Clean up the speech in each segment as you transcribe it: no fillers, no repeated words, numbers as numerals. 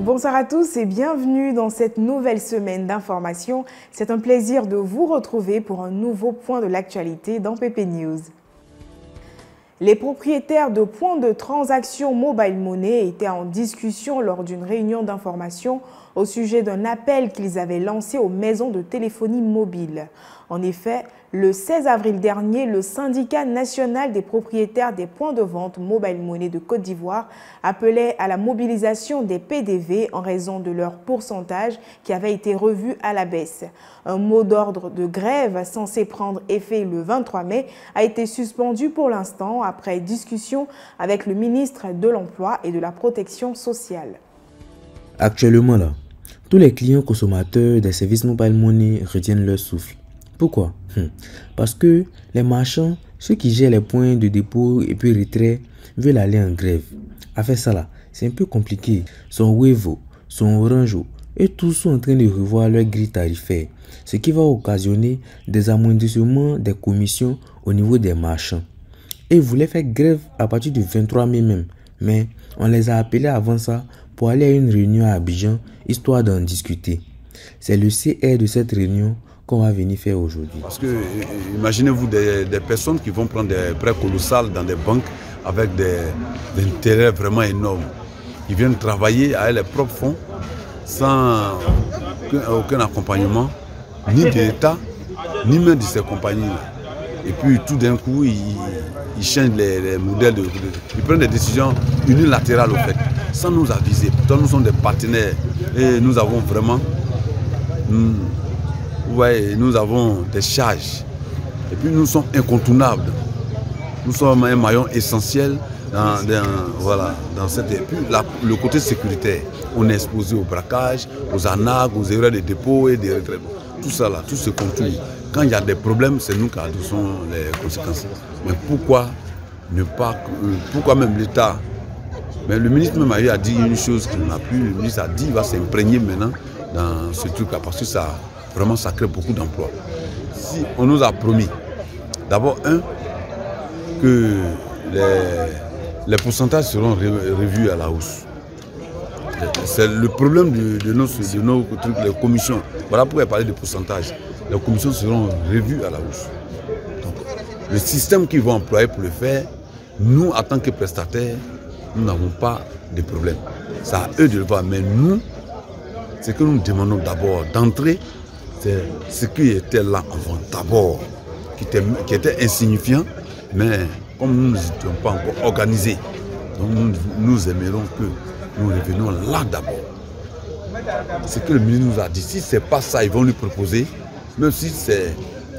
Bonsoir à tous et bienvenue dans cette nouvelle semaine d'information. C'est un plaisir de vous retrouver pour un nouveau point de l'actualité dans PP News. Les propriétaires de points de transaction mobile money étaient en discussion lors d'une réunion d'information au sujet d'un appel qu'ils avaient lancé aux maisons de téléphonie mobile. En effet, le 16 avril dernier, le syndicat national des propriétaires des points de vente mobile money de Côte d'Ivoire appelait à la mobilisation des PDV en raison de leur pourcentage qui avait été revu à la baisse. Un mot d'ordre de grève censé prendre effet le 23 mai a été suspendu pour l'instant après discussion avec le ministre de l'Emploi et de la Protection sociale. Actuellement là, tous les clients consommateurs des services mobile money retiennent leur souffle. Pourquoi? Parce que les marchands, ceux qui gèrent les points de dépôt et puis retrait, veulent aller en grève. À faire ça là, c'est un peu compliqué. Son Wevo, son Orange, et tous sont en train de revoir leur grille tarifaire, ce qui va occasionner des amoindrissements des commissions au niveau des marchands. Et ils voulaient faire grève à partir du 23 mai même, mais on les a appelés avant ça pour aller à une réunion à Abidjan, histoire d'en discuter. C'est le CR de cette réunion qu'on va venir faire aujourd'hui. Parce que, imaginez-vous des personnes qui vont prendre des prêts colossaux dans des banques avec des intérêts vraiment énormes. Ils viennent travailler avec les propres fonds sans aucun accompagnement, ni de l'État, ni même de ces compagnies-là. Et puis tout d'un coup, ils changent les modèles, ils prennent des décisions unilatérales au fait, sans nous aviser. Pourtant nous sommes des partenaires et nous avons vraiment... nous avons des charges. Et puis nous sommes incontournables. Nous sommes un maillon essentiel dans cette... Et puis le côté sécuritaire. On est exposé au braquage, aux arnaques, aux erreurs de dépôt et des retraites. Tout ça là, tout se contourne. Quand il y a des problèmes, c'est nous qui adossons les conséquences. Mais pourquoi même l'État? Mais le ministre même a dit une chose qu'il n'a plus. Le ministre a dit qu'il va s'imprégner maintenant dans ce truc-là parce que ça crée beaucoup d'emplois. Si on nous a promis, d'abord que les pourcentages seront revus à la hausse. C'est le problème de nos trucs, les commissions. Voilà pourquoi il parlait de pourcentage. Les commissions seront revues à la hausse. Donc, le système qu'ils vont employer pour le faire, nous, en tant que prestataires, nous n'avons pas de problème. C'est à eux de le voir. Mais nous, ce que nous demandons d'abord d'entrer, c'est ce qui était là avant d'abord, qui était insignifiant, mais comme nous n'étions pas encore organisés, donc nous aimerions que nous revenions là d'abord. Ce que le ministre nous a dit, si ce n'est pas ça, ils vont lui proposer, même si c'est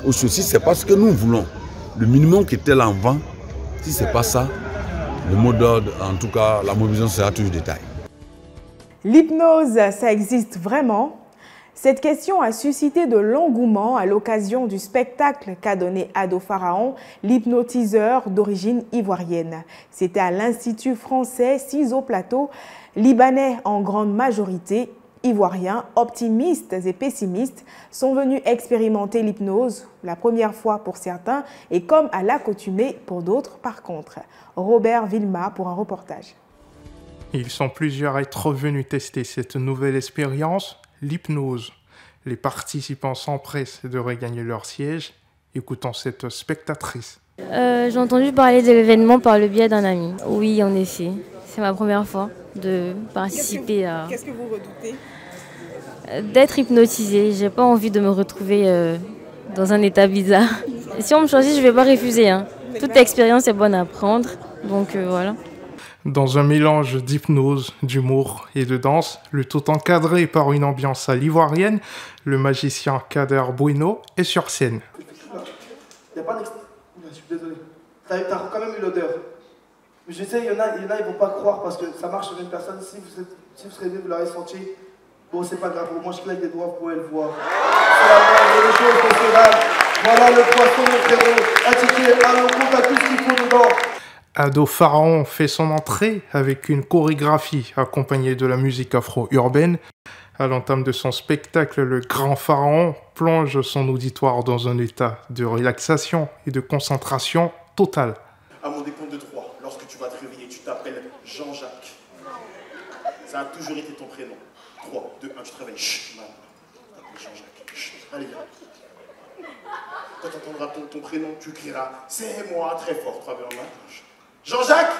autre chose, si ce n'est pas ce que nous voulons, le minimum qui était là avant, si ce n'est pas ça, le mot d'ordre, en tout cas, la mobilisation sera toujours détail. L'hypnose, ça existe vraiment? Cette question a suscité de l'engouement à l'occasion du spectacle qu'a donné Ado Pharaon, l'hypnotiseur d'origine ivoirienne. C'était à l'Institut français Ciseaux Plateau, libanais en grande majorité, ivoiriens, optimistes et pessimistes, sont venus expérimenter l'hypnose, la première fois pour certains et comme à l'accoutumée pour d'autres par contre. Robert Vilma pour un reportage. Ils sont plusieurs à être venus tester cette nouvelle expérience, l'hypnose. Les participants s'empressent de regagner leur siège. Écoutons cette spectatrice. J'ai entendu parler de l'événement par le biais d'un ami. Oui, en effet. C'est ma première fois de participer à... Qu'est-ce que vous redoutez? D'être hypnotisée. J'ai pas envie de me retrouver dans un état bizarre. Et si on me choisit, je vais pas refuser. Toute expérience est bonne à prendre. Donc voilà. Dans un mélange d'hypnose, d'humour et de danse, le tout encadré par une ambiance à l'ivoirienne, le magicien Kader Bueno est sur scène. Il n'y a pas d'extrait. Je suis désolé. T'as quand même eu l'odeur. Mais je sais, il y en a, ils ne vont pas croire parce que ça marche sur une personne. Si vous serez venu, vous l'aurez senti. Bon, c'est pas grave, moi je claque des doigts pour le voir. C'est la moindre des choses, monsieur. Voilà le poisson, mon frérot. Attiqué, allons, compte à tout ce qu'il faut dedans. Ado Pharaon fait son entrée avec une chorégraphie accompagnée de la musique afro-urbaine. À l'entame de son spectacle, le grand Pharaon plonge son auditoire dans un état de relaxation et de concentration totale. À mon décompte de 3, lorsque tu vas te réveiller, tu t'appelles Jean-Jacques. Ça a toujours été ton prénom. 3, 2, 1, tu te réveilles. Chut, man. Jean-Jacques. Chut, allez, viens. Quand tu entendras ton prénom, tu crieras « C'est moi » très fort. 3, 2, 1, Jean-Jacques.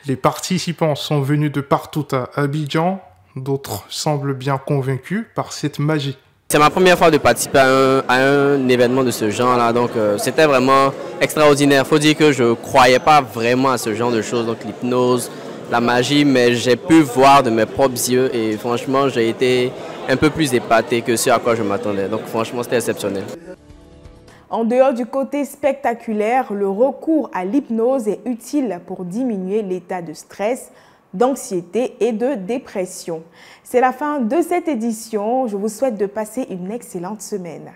Les participants sont venus de partout à Abidjan. D'autres semblent bien convaincus par cette magie. C'est ma première fois de participer à un événement de ce genre-là, donc c'était vraiment extraordinaire. Il faut dire que je ne croyais pas vraiment à ce genre de choses, donc l'hypnose, la magie, mais j'ai pu voir de mes propres yeux et franchement, j'ai été un peu plus épaté que ce à quoi je m'attendais. Donc franchement, c'était exceptionnel. En dehors du côté spectaculaire, le recours à l'hypnose est utile pour diminuer l'état de stress, d'anxiété et de dépression. C'est la fin de cette édition. Je vous souhaite de passer une excellente semaine.